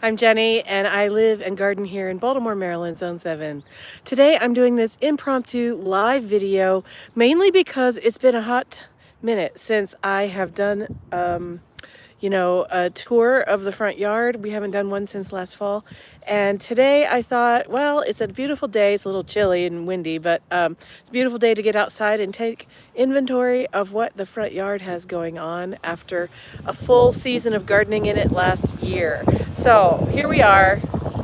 I'm Jenny, and I live and garden here in Baltimore, Maryland, Zone 7. Today, I'm doing this impromptu live video, mainly because it's been a hot minute since I have done a tour of the front yard. We haven't done one since last fall. And today I thought, well, it's a beautiful day. It's a little chilly and windy, but it's a beautiful day to get outside and take inventory of what the front yard has going on after a full season of gardening in it last year. So here we are.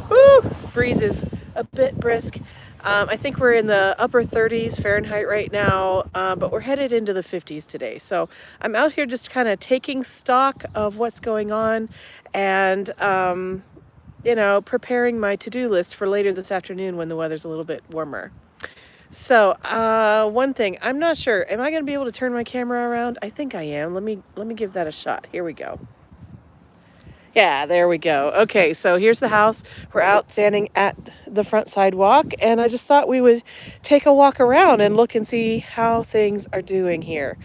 Woo! Breeze is a bit brisk. I think we're in the upper 30s Fahrenheit right now, but we're headed into the 50s today. So I'm out here just kind of taking stock of what's going on and, preparing my to-do list for later this afternoon when the weather's a little bit warmer. So one thing, I'm not sure. Am I going to be able to turn my camera around? I think I am. Let me give that a shot. Here we go. Yeah, there we go. Okay, so here's the house. We're out standing at the front sidewalk, and I just thought we would take a walk around and look and see how things are doing here.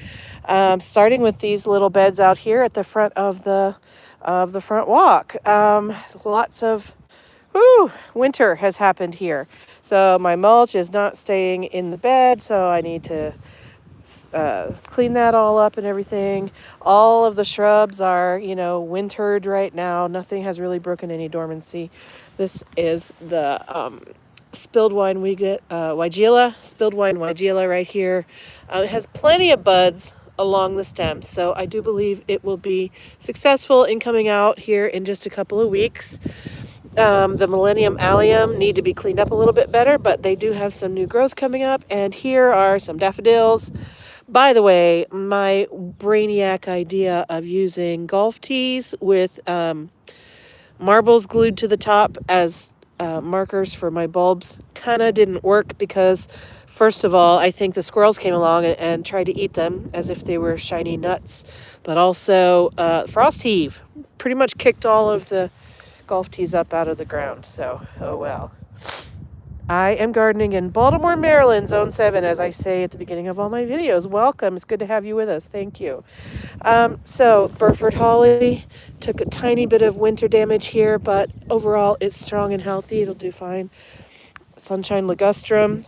Starting with these little beds out here at the front of the front walk. Lots of winter has happened here. So my mulch is not staying in the bed, so I need to clean that all up and everything. All of the shrubs are, wintered right now. Nothing has really broken any dormancy. This is the spilled wine spilled wine weigela right here. It has plenty of buds along the stems, so I do believe it will be successful in coming out here in just a couple of weeks. The Millennium Allium need to be cleaned up a little bit better, but they do have some new growth coming up. And here are some daffodils. By the way, my brainiac idea of using golf tees with marbles glued to the top as markers for my bulbs kind of didn't work because, first of all, I think the squirrels came along and tried to eat them as if they were shiny nuts. But also, frost heave pretty much kicked all of the golf tees up out of the ground. So, oh well. I am gardening in Baltimore, Maryland, Zone 7, as I say at the beginning of all my videos. Welcome. It's good to have you with us. Thank you. So, Burford Holly took a tiny bit of winter damage here, but overall it's strong and healthy. It'll do fine. Sunshine ligustrum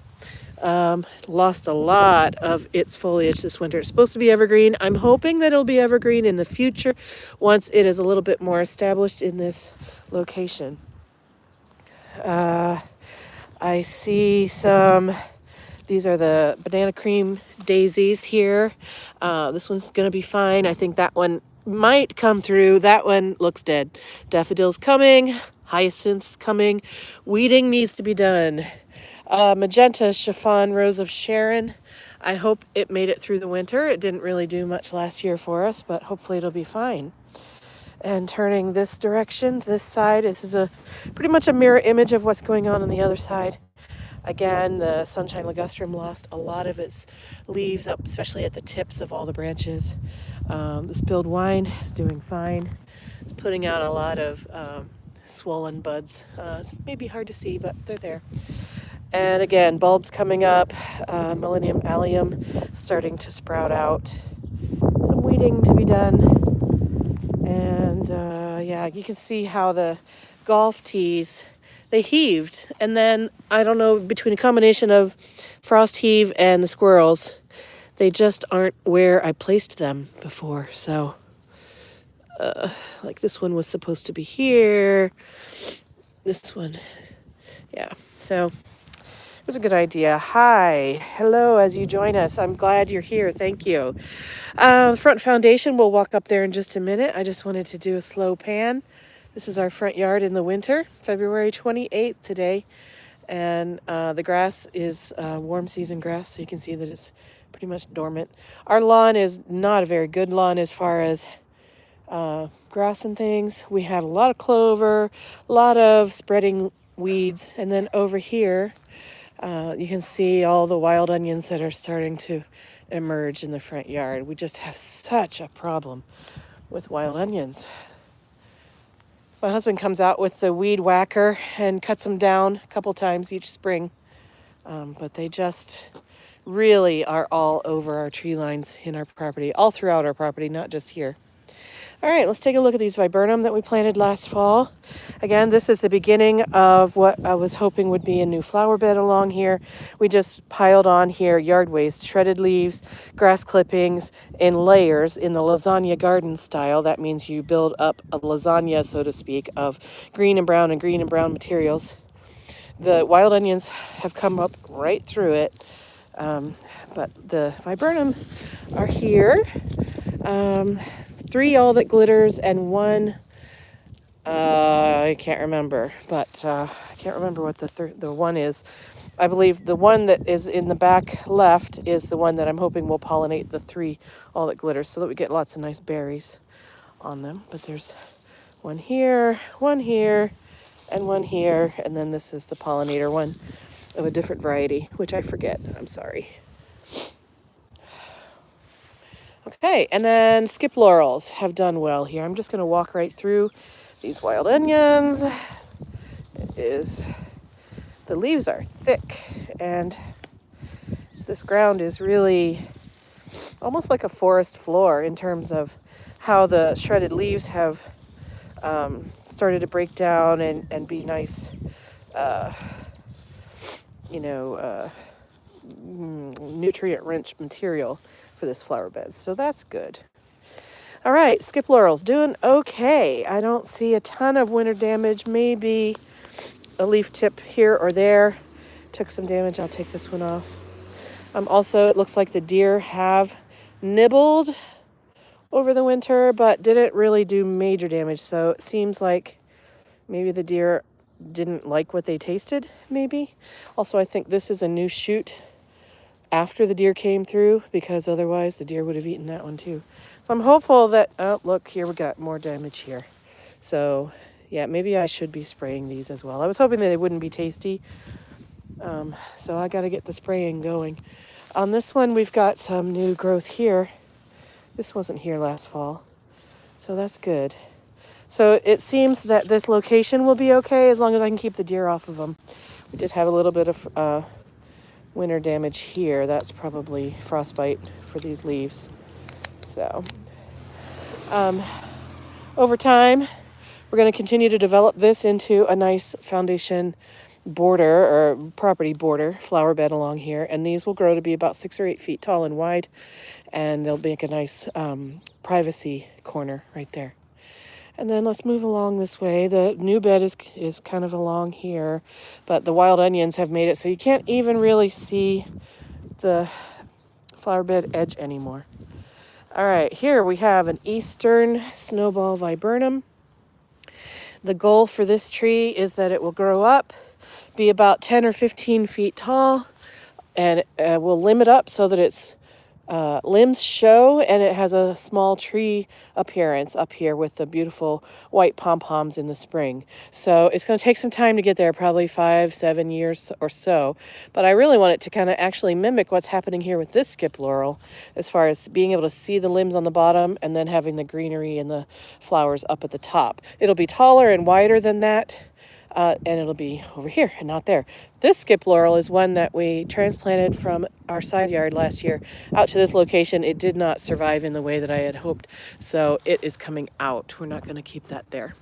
lost a lot of its foliage this winter. It's supposed to be evergreen. I'm hoping that it'll be evergreen in the future once it is a little bit more established in this location. I see these are the banana cream daisies here. This one's going to be fine. I think that one might come through. That one looks dead. Daffodils coming, hyacinths coming. Weeding needs to be done. Magenta chiffon rose of Sharon. I hope it made it through the winter. It didn't really do much last year for us, but hopefully it'll be fine. And turning this direction to this side, this is pretty much a mirror image of what's going on the other side. Again, the sunshine ligustrum lost a lot of its leaves up, especially at the tips of all the branches. The spilled wine is doing fine. It's putting out a lot of swollen buds. It's maybe hard to see, but they're there. And again, bulbs coming up, Millennium Allium starting to sprout out. Some weeding to be done. And you can see how the golf tees, they heaved. And then, I don't know, between a combination of frost heave and the squirrels, they just aren't where I placed them before. So, like this one was supposed to be here. This one, yeah. So, it was a good idea. Hi. Hello as you join us. I'm glad you're here. Thank you. The front foundation, we'll walk up there in just a minute. I just wanted to do a slow pan. This is our front yard in the winter, February 28th today. And the grass is warm season grass, so you can see that it's pretty much dormant. Our lawn is not a very good lawn as far as grass and things. We have a lot of clover, a lot of spreading weeds. And then over here, you can see all the wild onions that are starting to emerge in the front yard. We just have such a problem with wild onions. My husband comes out with the weed whacker and cuts them down a couple times each spring. But they just really are all over our tree lines in our property, all throughout our property, not just here. All right, let's take a look at these viburnum that we planted last fall. Again, this is the beginning of what I was hoping would be a new flower bed along here. We just piled on here yard waste, shredded leaves, grass clippings in layers in the lasagna garden style. That means you build up a lasagna, so to speak, of green and brown materials. The wild onions have come up right through it, but the viburnum are here. 3 all that glitters and 1 I can't remember, but I can't remember what the one is. I believe the one that is in the back left is the one that I'm hoping will pollinate the 3 all that glitters, so that we get lots of nice berries on them. But there's one here, and one here, and then this is the pollinator one of a different variety, which I forget. I'm sorry. Okay, and then skip laurels have done well here. I'm just going to walk right through these wild onions. The leaves are thick, and this ground is really almost like a forest floor in terms of how the shredded leaves have started to break down and be nice, nutrient-rich material for this flower bed. So that's good. All right, skip laurels doing okay. I don't see a ton of winter damage, maybe a leaf tip here or there. Took some damage. I'll take this one off. Also, it looks like the deer have nibbled over the winter, but didn't really do major damage. So it seems like maybe the deer didn't like what they tasted, maybe. Also, I think this is a new shoot after the deer came through, because otherwise the deer would have eaten that one too. So I'm hopeful that, oh, look, here we got more damage here. So yeah, maybe I should be spraying these as well. I was hoping that they wouldn't be tasty. So I got to get the spraying going. On this one, we've got some new growth here. This wasn't here last fall, so that's good. So it seems that this location will be okay as long as I can keep the deer off of them. We did have a little bit of winter damage here. That's probably frostbite for these leaves. So over time, we're going to continue to develop this into a nice foundation border or property border flower bed along here, and these will grow to be about 6 or 8 feet tall and wide, and they'll make a nice privacy corner right there. And then let's move along this way. The new bed is kind of along here, but the wild onions have made it so you can't even really see the flower bed edge anymore. All right, here we have an eastern snowball viburnum. The goal for this tree is that it will grow up, be about 10 or 15 feet tall, and we'll limb it up so that its limbs show, and it has a small tree appearance up here with the beautiful white pom-poms in the spring. So it's going to take some time to get there, probably 5-7 years or so. But I really want it to kind of actually mimic what's happening here with this skip laurel, as far as being able to see the limbs on the bottom and then having the greenery and the flowers up at the top. It'll be taller and wider than that. And it'll be over here and not there. This skip laurel is one that we transplanted from our side yard last year out to this location. It did not survive in the way that I had hoped, so it is coming out. We're not going to keep that there.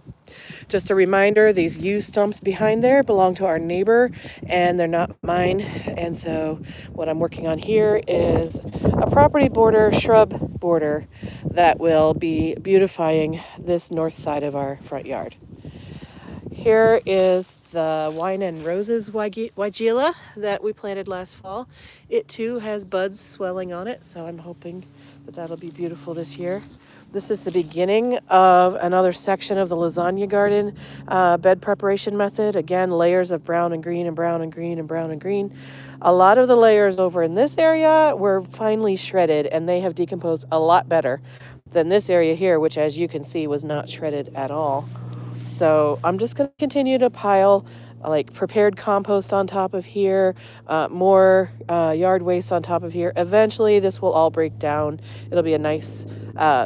Just a reminder, these yew stumps behind there belong to our neighbor, and they're not mine. And so what I'm working on here is a property border, shrub border, that will be beautifying this north side of our front yard. Here is the wine and roses weigela that we planted last fall. It too has buds swelling on it, so I'm hoping that that'll be beautiful this year. This is the beginning of another section of the lasagna garden bed preparation method. Again, layers of brown and green and brown and green and brown and green. A lot of the layers over in this area were finely shredded, and they have decomposed a lot better than this area here, which, as you can see, was not shredded at all. So I'm just going to continue to pile like prepared compost on top of here, more yard waste on top of here. Eventually this will all break down. It'll be a nice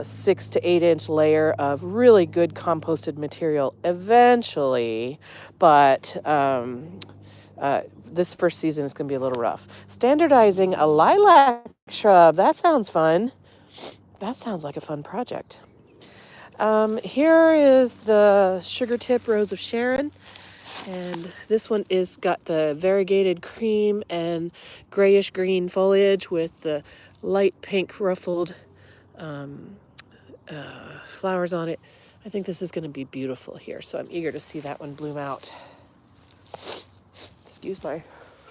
6 to 8 inch layer of really good composted material eventually, but this first season is going to be a little rough. Standardizing a lilac shrub, that sounds fun. That sounds like a fun project. Here is the sugar tip Rose of Sharon. And this one is got the variegated cream and grayish green foliage with the light pink ruffled flowers on it. I think this is going to be beautiful here, so I'm eager to see that one bloom out. Excuse my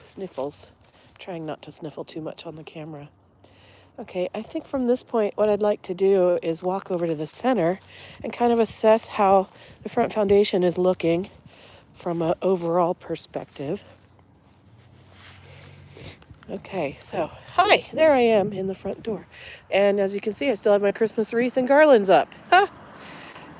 sniffles. Trying not to sniffle too much on the camera. Okay, I think from this point, what I'd like to do is walk over to the center and kind of assess how the front foundation is looking from an overall perspective. Okay, so hi, there I am in the front door. And as you can see, I still have my Christmas wreath and garlands up. Ha!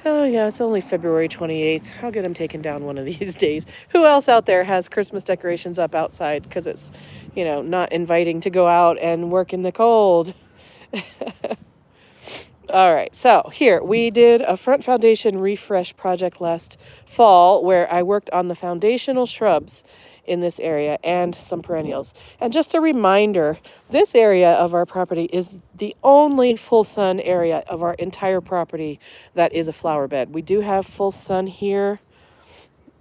Oh yeah, it's only February 28th. I'll get them taken down one of these days. Who else out there has Christmas decorations up outside because it's, not inviting to go out and work in the cold? All right, so here we did a front foundation refresh project last fall where I worked on the foundational shrubs in this area and some perennials. And just a reminder, this area of our property is the only full sun area of our entire property that is a flower bed. We do have full sun here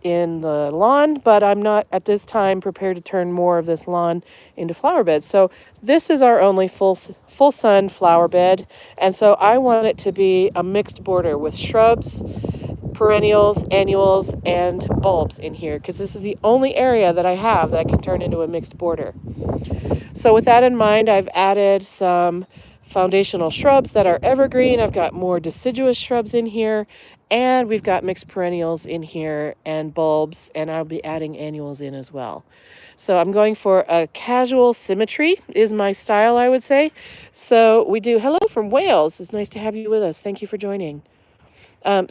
in the lawn, but I'm not at this time prepared to turn more of this lawn into flower beds. So this is our only full sun flower bed, and so I want it to be a mixed border with shrubs, perennials, annuals, and bulbs in here because this is the only area that I have that can turn into a mixed border. So with that in mind, I've added some foundational shrubs that are evergreen. I've got more deciduous shrubs in here, and we've got mixed perennials in here and bulbs, and I'll be adding annuals in as well. So I'm going for a casual symmetry is my style, I would say. So we do, hello from Wales. It's nice to have you with us. Thank you for joining.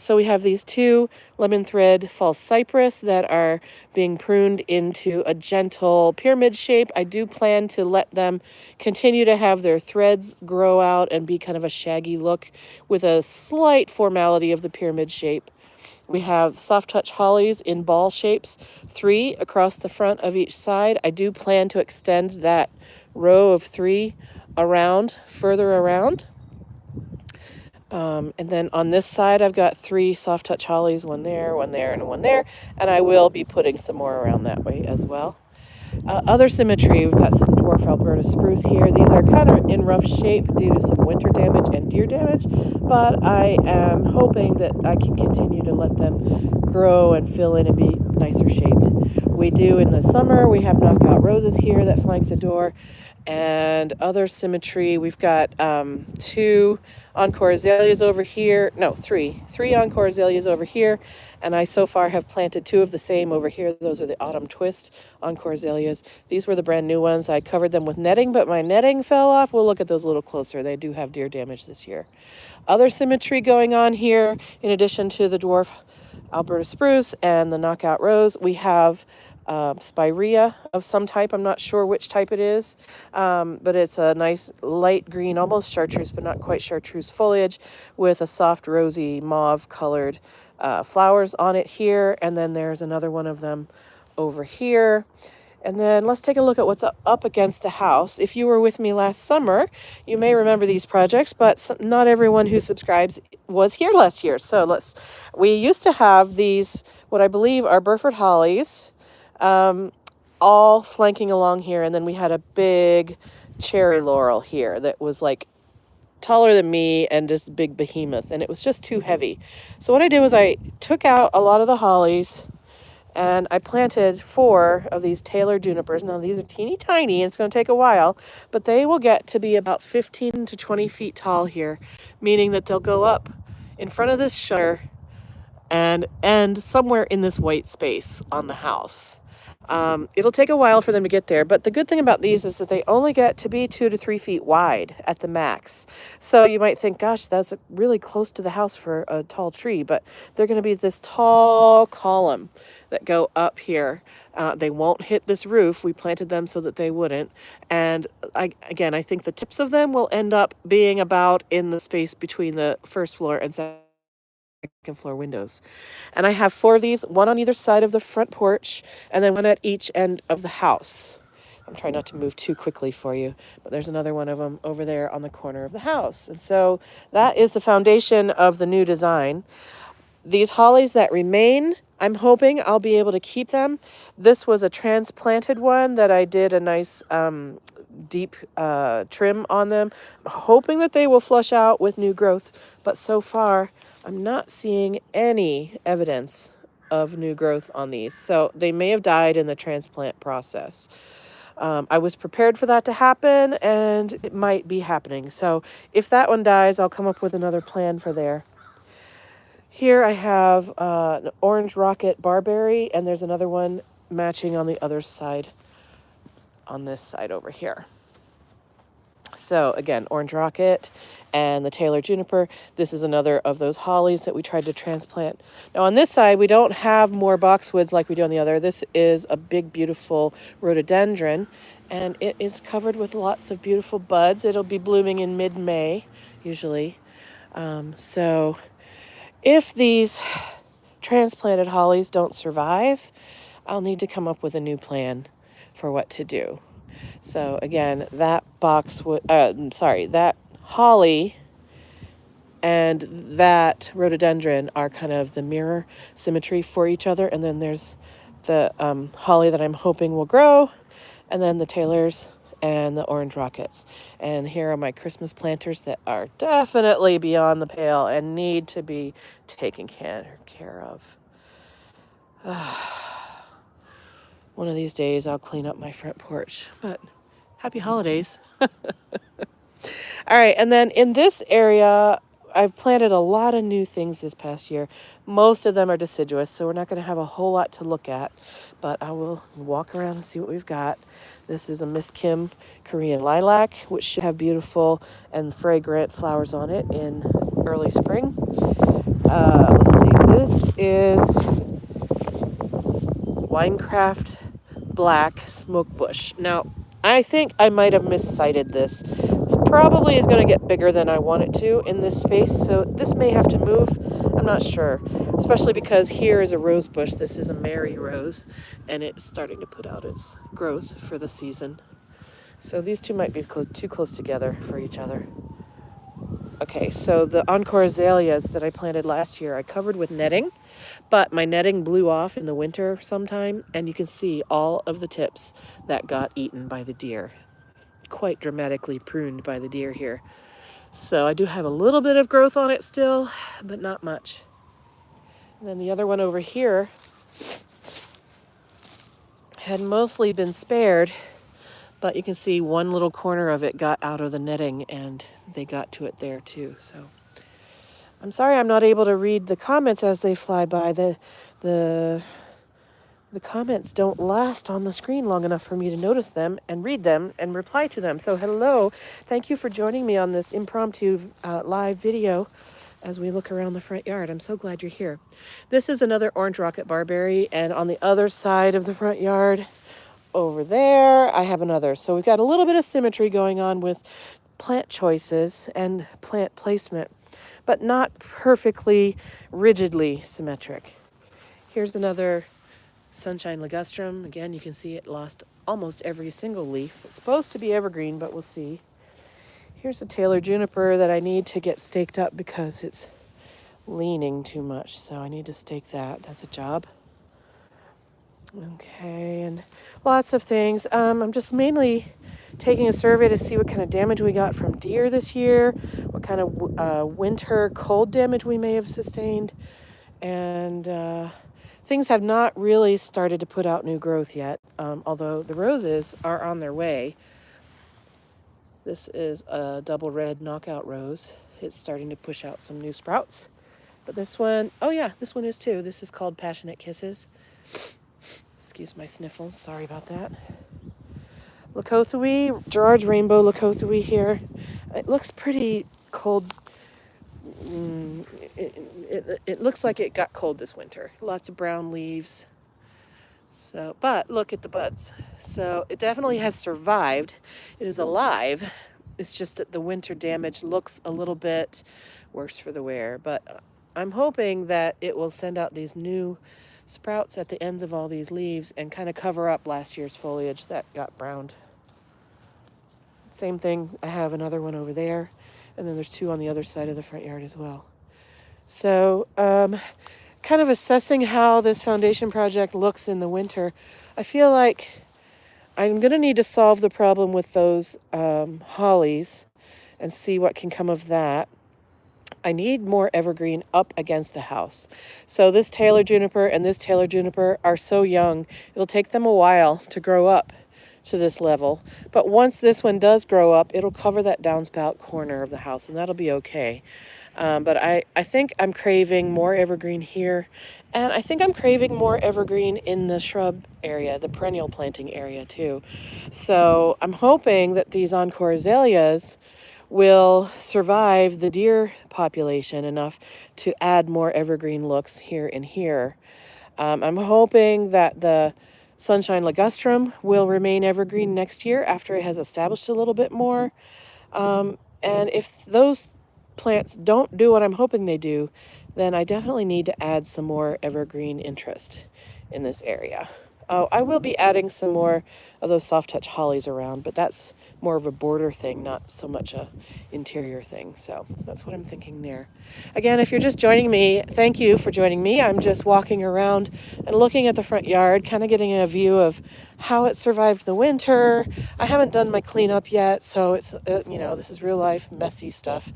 So we have these two lemon thread false cypress that are being pruned into a gentle pyramid shape. I do plan to let them continue to have their threads grow out and be kind of a shaggy look with a slight formality of the pyramid shape. We have soft touch hollies in ball shapes, 3 across the front of each side. I do plan to extend that row of 3 further around. And then on this side, I've got 3 soft touch hollies, one there, and one there. And I will be putting some more around that way as well. Other symmetry, we've got some dwarf Alberta spruce here. These are kind of in rough shape due to some winter damage and deer damage, but I am hoping that I can continue to let them grow and fill in and be nicer shaped. We do in the summer, we have knockout roses here that flank the door. And other symmetry, we've got 2 encore azaleas over here. No, 3 encore azaleas over here. And I so far have planted 2 of the same over here. Those are the autumn twist encore azaleas. These were the brand new ones. I covered them with netting, but my netting fell off. We'll look at those a little closer. They do have deer damage this year. Other symmetry going on here, in addition to the dwarf Alberta spruce and the knockout rose, we have spirea of some type. I'm not sure which type it is, but it's a nice light green, almost chartreuse, but not quite chartreuse foliage with a soft rosy mauve colored flowers on it here. And then there's another one of them over here. And then let's take a look at what's up against the house. If you were with me last summer, you may remember these projects, but not everyone who subscribes was here last year. So we used to have these, what I believe are Burford hollies, all flanking along here. And then we had a big cherry laurel here that was like taller than me and just big behemoth. And it was just too heavy. So what I did was I took out a lot of the hollies and I planted 4 of these Taylor junipers. Now these are teeny tiny and it's going to take a while, but they will get to be about 15 to 20 feet tall here, meaning that they'll go up in front of this shutter and end somewhere in this white space on the house. It'll take a while for them to get there, but the good thing about these is that they only get to be 2 to 3 feet wide at the max. So you might think, gosh, that's really close to the house for a tall tree, but they're going to be this tall column that go up here. They won't hit this roof. We planted them so that they wouldn't. And I think the tips of them will end up being about in the space between the first floor and second floor windows. And I have 4 of these, one on either side of the front porch, and then one at each end of the house. I'm trying not to move too quickly for you, but there's another one of them over there on the corner of the house. And so that is the foundation of the new design. These hollies that remain, I'm hoping I'll be able to keep them. This was a transplanted one that I did a nice deep trim on them. I'm hoping that they will flush out with new growth, but so far I'm not seeing any evidence of new growth on these. So they may have died in the transplant process. I was prepared for that to happen, and it might be happening. So if that one dies, I'll come up with another plan for there. Here I have an orange rocket barberry, and there's another one matching on the other side, on this side over here. So again, orange rocket and the Taylor juniper. This is another of those hollies that we tried to transplant. Now on this side, we don't have more boxwoods like we do on the other. This is a big, beautiful rhododendron, and it is covered with lots of beautiful buds. It'll be blooming in mid-May, usually. So if these transplanted hollies don't survive, I'll need to come up with a new plan for what to do. So again, that that holly and that rhododendron are kind of the mirror symmetry for each other. And then there's the holly that I'm hoping will grow, and then the Taylors and the orange rockets. And here are my Christmas planters that are definitely beyond the pale and need to be taken care of. One of these days I'll clean up my front porch, but happy holidays. All right, and then in this area, I've planted a lot of new things this past year. Most of them are deciduous, so we're not going to have a whole lot to look at, but I will walk around and see what we've got. This is a Miss Kim Korean lilac, which should have beautiful and fragrant flowers on it in early spring. Let's see, this is Winecraft Black Smoke Bush. Now, I think I might have miscited this. This probably is going to get bigger than I want it to in this space, so this may have to move. I'm not sure, especially because here is a rose bush. This is a Mary rose, and it's starting to put out its growth for the season. So these two might be too close together for each other. Okay, so the Encore azaleas that I planted last year, I covered with netting, but my netting blew off in the winter sometime, and you can see all of the tips that got eaten by the deer. Quite dramatically pruned by the deer here. So I do have a little bit of growth on it still, but not much. And then the other one over here had mostly been spared, but you can see one little corner of it got out of the netting, and they got to it there too. So I'm sorry I'm not able to read the comments as they fly by. The comments don't last on the screen long enough for me to notice them and read them and reply to them. So hello, thank you for joining me on this impromptu live video as we look around the front yard. I'm so glad you're here. This is another orange rocket barberry, and on the other side of the front yard, over there, I have another. So we've got a little bit of symmetry going on with plant choices and plant placement, but not perfectly rigidly symmetric. Here's another sunshine ligustrum. Again, you can see it lost almost every single leaf. It's supposed to be evergreen, but we'll see. Here's a Taylor juniper that I need to get staked up because it's leaning too much, so I need to stake that. That's a job. Okay, and lots of things. I'm just mainly taking a survey to see what kind of damage we got from deer this year, what kind of winter cold damage we may have sustained, and things have not really started to put out new growth yet, although the roses are on their way. This is a double red knockout rose. It's starting to push out some new sprouts. But this one, oh yeah, this one is too. This is called Passionate Kisses. Excuse my sniffles, sorry about that. Leucothoe, Gerard's Rainbow Leucothoe here. It looks pretty cold. It looks like it got cold this winter. Lots of brown leaves. So, but look at the buds. So it definitely has survived. It is alive. It's just that the winter damage looks a little bit worse for the wear. But I'm hoping that it will send out these new sprouts at the ends of all these leaves and kind of cover up last year's foliage that got browned. Same thing, I have another one over there, and then there's 2 on the other side of the front yard as well. So, kind of assessing how this foundation project looks in the winter, I feel like I'm going to need to solve the problem with those hollies and see what can come of that. I need more evergreen up against the house. So this Taylor juniper and this Taylor juniper are so young, it'll take them a while to grow up to this level. But once this one does grow up, it'll cover that downspout corner of the house, and that'll be okay. But I think I'm craving more evergreen here. And I think I'm craving more evergreen in the shrub area, the perennial planting area too. So I'm hoping that these Encore azaleas will survive the deer population enough to add more evergreen looks here and here. I'm hoping that the Sunshine ligustrum will remain evergreen next year after it has established a little bit more. And if those plants don't do what I'm hoping they do, then I definitely need to add some more evergreen interest in this area. Oh, I will be adding some more of those soft touch hollies around, but that's more of a border thing, not so much a interior thing. So that's what I'm thinking there. Again, if you're just joining me, thank you for joining me. I'm just walking around and looking at the front yard, kind of getting a view of how it survived the winter. I haven't done my cleanup yet, so it's, this is real life, messy stuff.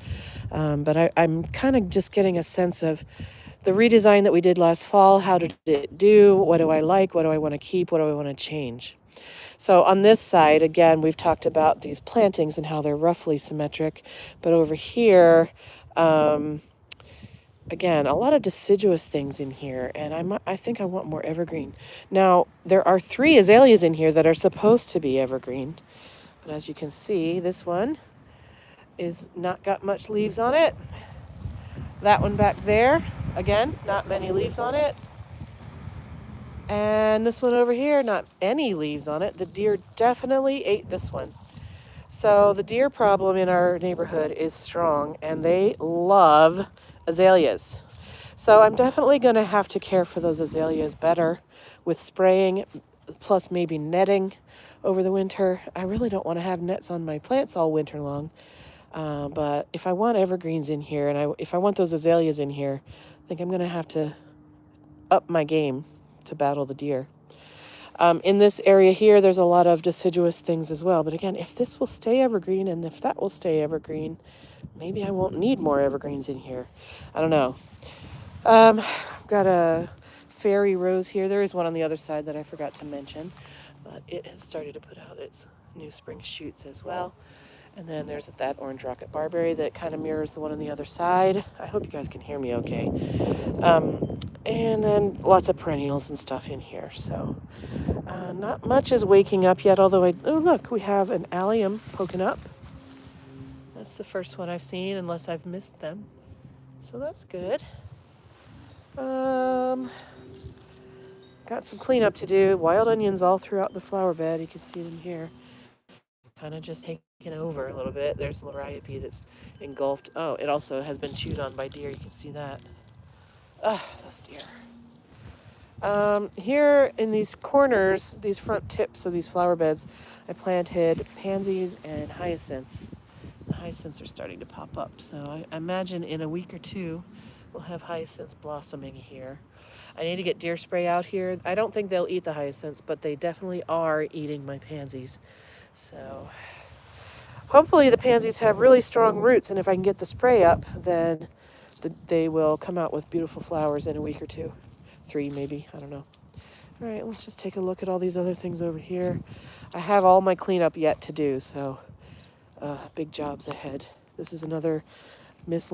But I'm kind of just getting a sense of the redesign that we did last fall. How did it do? What do I like? What do I want to keep? What do I want to change? So on this side, again, we've talked about these plantings and how they're roughly symmetric. But over here, again, a lot of deciduous things in here. And I think I want more evergreen. Now, there are 3 azaleas in here that are supposed to be evergreen. But as you can see, this one is not got much leaves on it. That one back there, again, not many leaves on it. And this one over here, not any leaves on it. The deer definitely ate this one. So the deer problem in our neighborhood is strong, and they love azaleas. So I'm definitely going to have to care for those azaleas better with spraying, plus maybe netting over the winter. I really don't want to have nets on my plants all winter long. But if I want evergreens in here, and if I want those azaleas in here, I think I'm going to have to up my game to battle the deer. In this area here, there's a lot of deciduous things as well. But again, if this will stay evergreen and if that will stay evergreen, maybe I won't need more evergreens in here. I don't know. I've got a fairy rose here. There is one on the other side that I forgot to mention. But it has started to put out its new spring shoots as well. And then there's that orange rocket barberry that kind of mirrors the one on the other side. I hope you guys can hear me okay. And then lots of perennials and stuff in here. So not much is waking up yet, although look, we have an allium poking up. That's the first one I've seen, unless I've missed them. So that's good. Got some cleanup to do. Wild onions all throughout the flower bed. You can see them here. Kind of just taking over a little bit. There's Lariape that's engulfed. Oh, it also has been chewed on by deer. You can see that. Those deer. Here in these corners, these front tips of these flower beds, I planted pansies and hyacinths. The hyacinths are starting to pop up. So I imagine in a week or 2, we'll have hyacinths blossoming here. I need to get deer spray out here. I don't think they'll eat the hyacinths, but they definitely are eating my pansies. So hopefully the pansies have really strong roots, and if I can get the spray up, then they will come out with beautiful flowers in a week or 2. 3 maybe, I don't know. All right, let's just take a look at all these other things over here. I have all my cleanup yet to do, so big jobs ahead. This is another Miss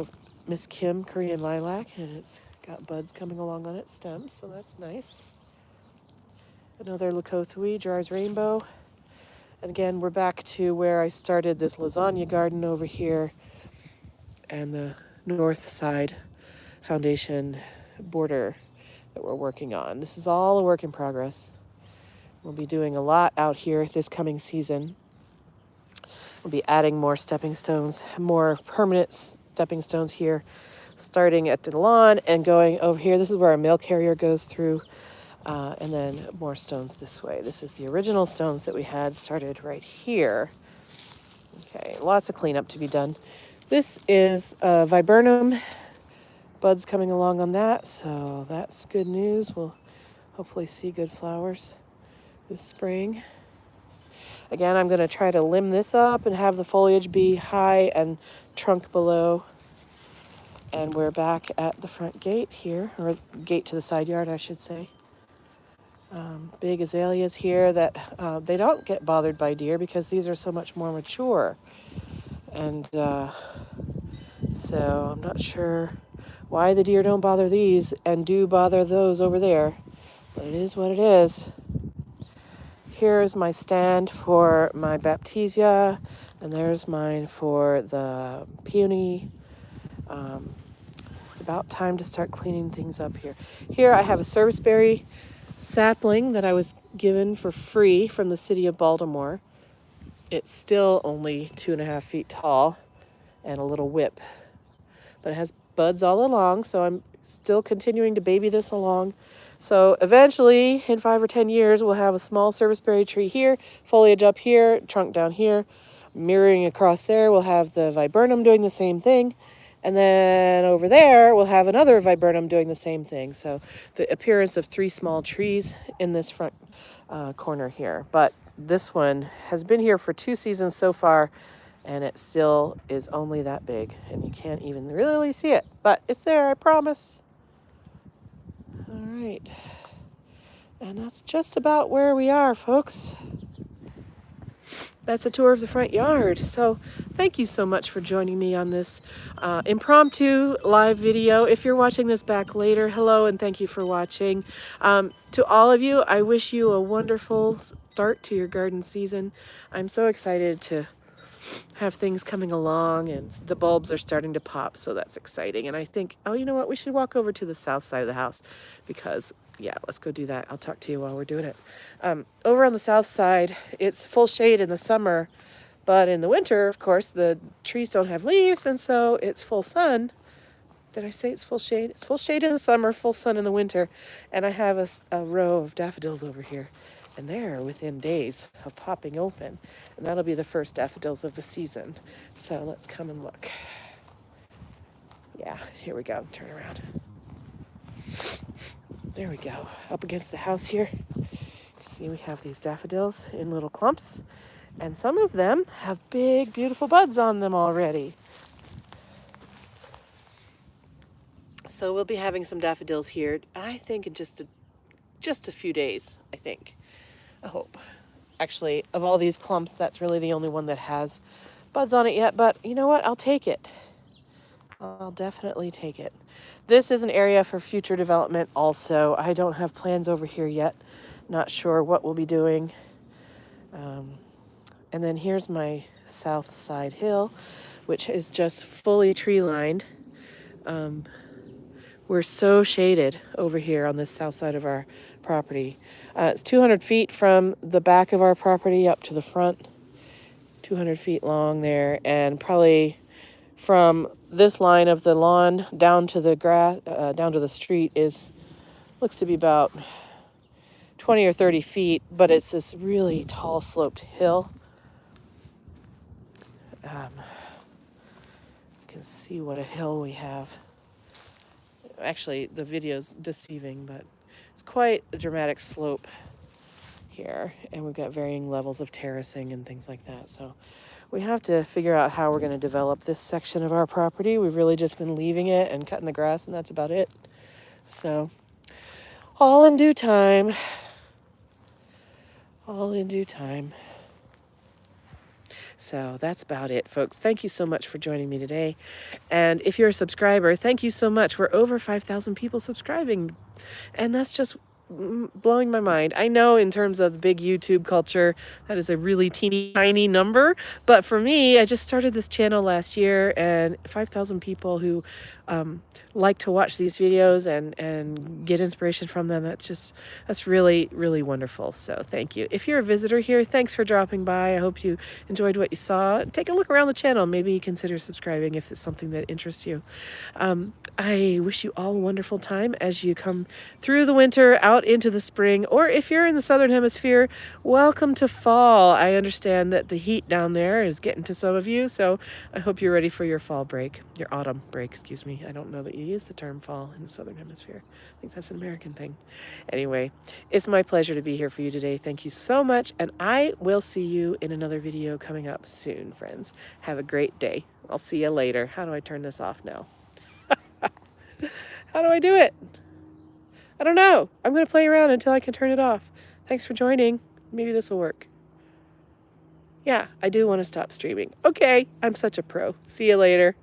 Kim Korean lilac, and it's got buds coming along on its stems, so that's nice. Another Leucothui, Jar's Rainbow. And again, we're back to where I started this lasagna garden over here and the north side foundation border that we're working on. This is all a work in progress. We'll be doing a lot out here this coming season. We'll be adding more stepping stones, more permanent stepping stones here, starting at the lawn and going over here. This is where our mail carrier goes through. And then more stones this way. This is the original stones that we had started right here. Okay, lots of cleanup to be done. This is viburnum, buds coming along on that, so that's good news. We'll hopefully see good flowers this spring. Again, I'm going to try to limb this up and have the foliage be high and trunk below. And we're back at the front gate here, or gate to the side yard, I should say. Big azaleas here that they don't get bothered by deer because these are so much more mature. And so I'm not sure why the deer don't bother these and do bother those over there, but it is what it is. Here's my stand for my baptisia, and there's mine for the peony. It's about time to start cleaning things up here. Here I have a serviceberry sapling that I was given for free from the city of Baltimore. It's still only 2.5 feet tall and a little whip, but it has buds all along, so I'm still continuing to baby this along. So eventually, in 5 or 10 years, we'll have a small serviceberry tree here, foliage up here, trunk down here. Mirroring across there, we'll have the viburnum doing the same thing. And then over there, we'll have another viburnum doing the same thing. So the appearance of 3 small trees in this front corner here. But this one has been here for 2 seasons so far, and it still is only that big. And you can't even really see it, but it's there, I promise. All right. And that's just about where we are, folks. That's a tour of the front yard. So thank you so much for joining me on this impromptu live video. If you're watching this back later, hello and thank you for watching. To all of you, I wish you a wonderful start to your garden season. I'm so excited to have things coming along, and the bulbs are starting to pop, so that's exciting. And I think, oh, you know what? We should walk over to the south side of the house because, yeah, let's go do that. I'll talk to you while we're doing it. Over on the south side, it's full shade in the summer, but in the winter, of course, the trees don't have leaves, and so it's full sun. Did I say it's full shade? It's full shade in the summer, full sun in the winter. And I have a row of daffodils over here, and they're within days of popping open. And that'll be the first daffodils of the season. So let's come and look. Yeah, here we go. Turn around. There we go. Up against the house here. You see we have these daffodils in little clumps. And some of them have big, beautiful buds on them already. So we'll be having some daffodils here, I think, in just a few days, I think. I hope. Actually, of all these clumps, that's really the only one that has buds on it yet, but you know what? I'll take it. I'll definitely take it. This is an area for future development also. I don't have plans over here yet. Not sure what we'll be doing. And then here's my south side hill, which is just fully tree lined. We're so shaded over here on this south side of our property. It's 200 feet from the back of our property up to the front, 200 feet long there, and probably from this line of the lawn down to the grass, down to the street looks to be about 20 or 30 feet, but it's this really tall sloped hill. You can see what a hill we have. Actually, the video's deceiving, but it's quite a dramatic slope here, and we've got varying levels of terracing and things like that. So we have to figure out how we're going to develop this section of our property. We've really just been leaving it and cutting the grass, and that's about it. So all in due time. All in due time. So that's about it, folks. Thank you so much for joining me today. And if you're a subscriber, thank you so much. We're over 5,000 people subscribing. And that's just blowing my mind. I know in terms of big YouTube culture, that is a really teeny tiny number. But for me, I just started this channel last year, and 5,000 people who like to watch these videos and get inspiration from them. That's really, really wonderful. So thank you. If you're a visitor here, thanks for dropping by. I hope you enjoyed what you saw. Take a look around the channel. Maybe consider subscribing if it's something that interests you. I wish you all a wonderful time as you come through the winter out out into the spring, or if you're in the southern hemisphere, welcome to fall. I understand that the heat down there is getting to some of you, so I hope you're ready for your fall break, your autumn break, excuse me. I don't know that you use the term fall in the southern hemisphere. I think that's an American thing. Anyway, it's my pleasure to be here for you today. Thank you so much, and I will see you in another video coming up soon, friends. Have a great day. I'll see you later. How do I turn this off now? How do I do it? I don't know. I'm going to play around until I can turn it off. Thanks for joining. Maybe this will work. Yeah, I do want to stop streaming. Okay, I'm such a pro. See you later.